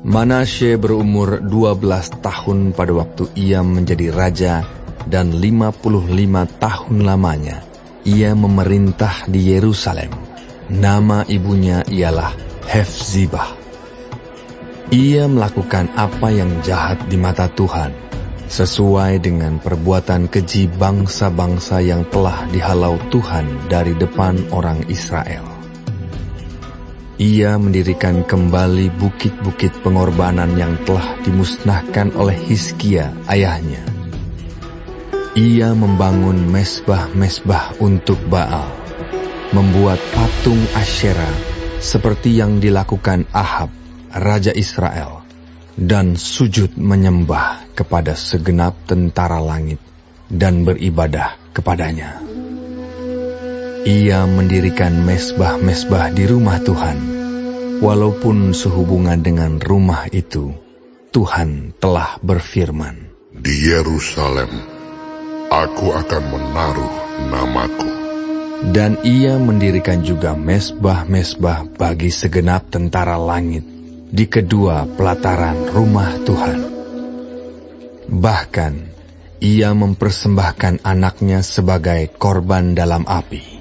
Manasye berumur 12 tahun pada waktu ia menjadi raja, dan 55 tahun lamanya ia memerintah di Yerusalem. Nama ibunya ialah Hefzibah. Ia melakukan apa yang jahat di mata Tuhan, sesuai dengan perbuatan keji bangsa-bangsa yang telah dihalau Tuhan dari depan orang Israel. Ia mendirikan kembali bukit-bukit pengorbanan yang telah dimusnahkan oleh Hizkia ayahnya. Ia membangun mesbah-mesbah untuk Baal, membuat patung Asyera seperti yang dilakukan Ahab, raja Israel, dan sujud menyembah kepada segenap tentara langit dan beribadah kepadanya. Ia mendirikan mesbah-mesbah di rumah Tuhan, walaupun sehubungan dengan rumah itu, Tuhan telah berfirman, "Di Yerusalem, aku akan menaruh namaku." Dan ia mendirikan juga mesbah-mesbah bagi segenap tentara langit di kedua pelataran rumah Tuhan. Bahkan, ia mempersembahkan anaknya sebagai korban dalam api,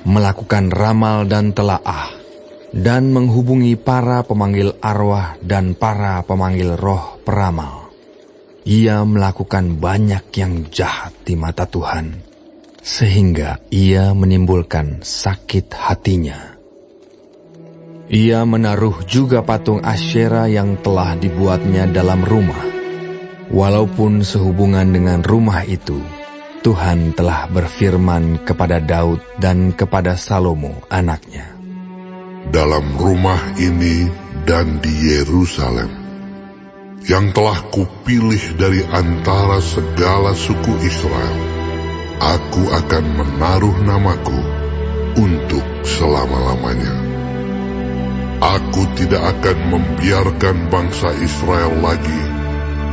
melakukan ramal dan telaah, dan menghubungi para pemanggil arwah dan para pemanggil roh peramal. Ia melakukan banyak yang jahat di mata Tuhan, sehingga ia menimbulkan sakit hatinya. Ia menaruh juga patung Asyera yang telah dibuatnya dalam rumah, walaupun sehubungan dengan rumah itu, Tuhan telah berfirman kepada Daud dan kepada Salomo anaknya, "Dalam rumah ini dan di Yerusalem, yang telah kupilih dari antara segala suku Israel, aku akan menaruh namaku untuk selama-lamanya. Aku tidak akan membiarkan bangsa Israel lagi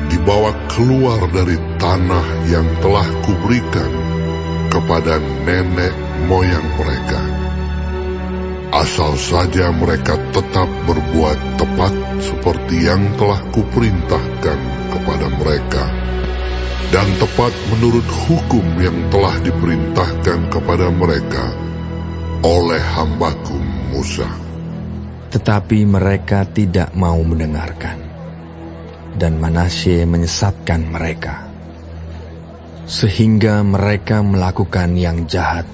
dibawa keluar dari tanah yang telah kuberikan kepada nenek moyang mereka, asal saja mereka tetap berbuat tepat seperti yang telah kuperintahkan kepada mereka, dan tepat menurut hukum yang telah diperintahkan kepada mereka oleh hambaku Musa." Tetapi mereka tidak mau mendengarkan, dan Manasye menyesatkan mereka, sehingga mereka melakukan yang jahat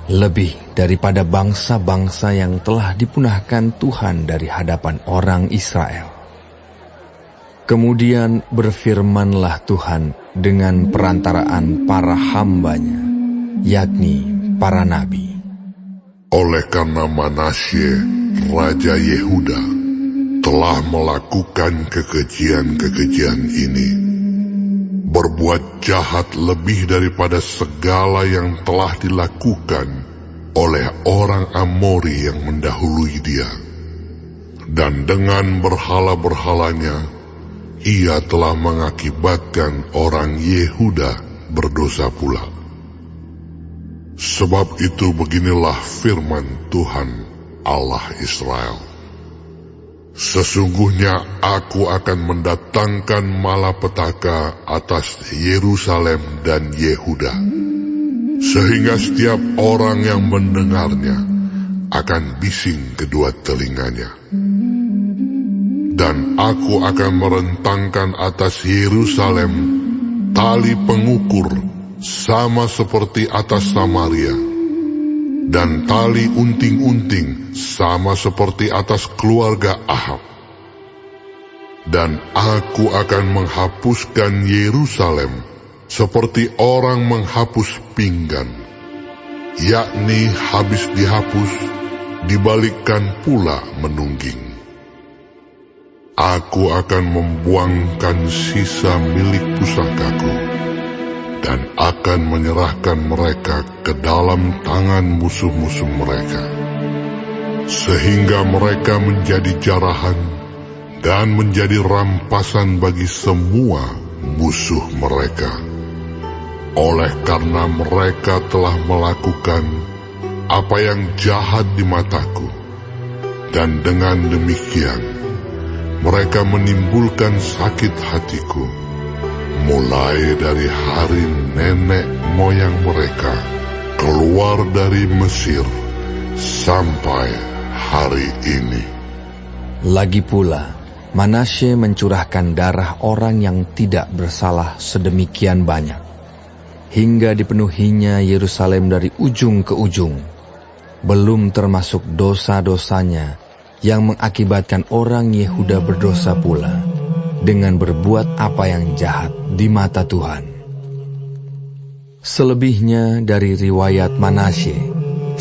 lebih daripada bangsa-bangsa yang telah dipunahkan Tuhan dari hadapan orang Israel. Kemudian berfirmanlah Tuhan dengan perantaraan para hambanya, yakni para nabi. Oleh karena Manasye, Raja Yehuda, telah melakukan kekejian-kekejian ini, berbuat jahat lebih daripada segala yang telah dilakukan oleh orang Amori yang mendahului dia, dan dengan berhala-berhalanya, ia telah mengakibatkan orang Yehuda berdosa pula. Sebab itu beginilah firman Tuhan Allah Israel, "Sesungguhnya aku akan mendatangkan malapetaka atas Yerusalem dan Yehuda, sehingga setiap orang yang mendengarnya akan bising kedua telinganya. Dan aku akan merentangkan atas Yerusalem tali pengukur sama seperti atas Samaria, dan tali unting-unting sama seperti atas keluarga Ahab. Dan aku akan menghapuskan Yerusalem seperti orang menghapus pinggan, yakni habis dihapus, dibalikkan pula menungging. Aku akan membuangkan sisa milik pusakaku, dan akan menyerahkan mereka ke dalam tangan musuh-musuh mereka, sehingga mereka menjadi jarahan dan menjadi rampasan bagi semua musuh mereka. Oleh karena mereka telah melakukan apa yang jahat di mataku, dan dengan demikian Mereka menimbulkan sakit hatiku, mulai dari hari nenek moyang mereka keluar dari Mesir sampai hari ini. Lagi pula, Manasye mencurahkan darah orang yang tidak bersalah sedemikian banyak, hingga dipenuhinya Yerusalem dari ujung ke ujung, belum termasuk dosa-dosanya yang mengakibatkan orang Yehuda berdosa pula, dengan berbuat apa yang jahat di mata Tuhan. Selebihnya dari riwayat Manasye,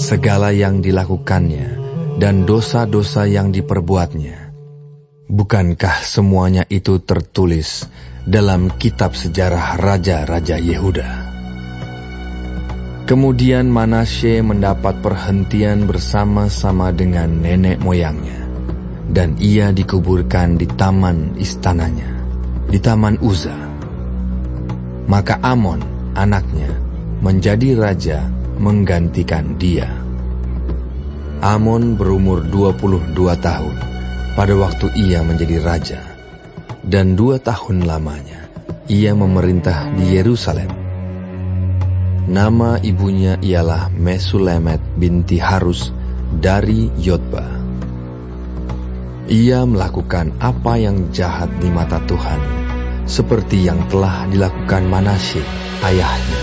segala yang dilakukannya dan dosa-dosa yang diperbuatnya, bukankah semuanya itu tertulis dalam kitab sejarah raja-raja Yehuda? Kemudian Manasye mendapat perhentian bersama-sama dengan nenek moyangnya, dan ia dikuburkan di taman istananya, di taman Uza. Maka Amon, anaknya, menjadi raja menggantikan dia. Amon berumur 22 tahun pada waktu ia menjadi raja, dan 2 tahun lamanya ia memerintah di Yerusalem. Nama ibunya ialah Mesulemet binti Harus dari Yotba. Ia melakukan apa yang jahat di mata Tuhan, seperti yang telah dilakukan Manasye ayahnya.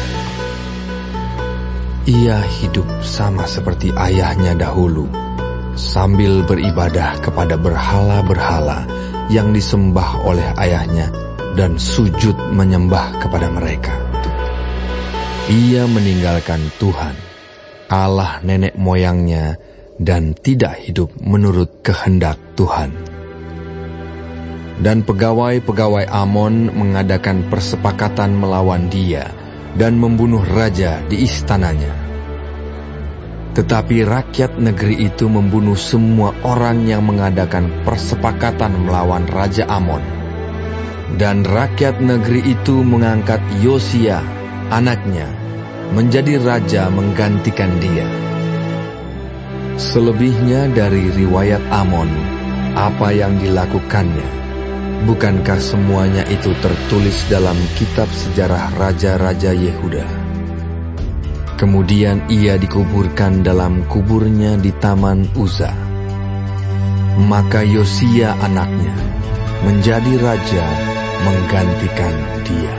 Ia hidup sama seperti ayahnya dahulu, sambil beribadah kepada berhala-berhala yang disembah oleh ayahnya dan sujud menyembah kepada mereka. Ia meninggalkan Tuhan, Allah nenek moyangnya, dan tidak hidup menurut kehendak Tuhan. Dan pegawai-pegawai Amon mengadakan persepakatan melawan dia dan membunuh raja di istananya. Tetapi rakyat negeri itu membunuh semua orang yang mengadakan persepakatan melawan Raja Amon. Dan rakyat negeri itu mengangkat Yosia, anaknya, menjadi raja menggantikan dia. Selebihnya dari riwayat Amon, apa yang dilakukannya, bukankah semuanya itu tertulis dalam kitab sejarah raja-raja Yehuda? Kemudian ia dikuburkan dalam kuburnya di taman Uza. Maka Yosia anaknya menjadi raja menggantikan dia.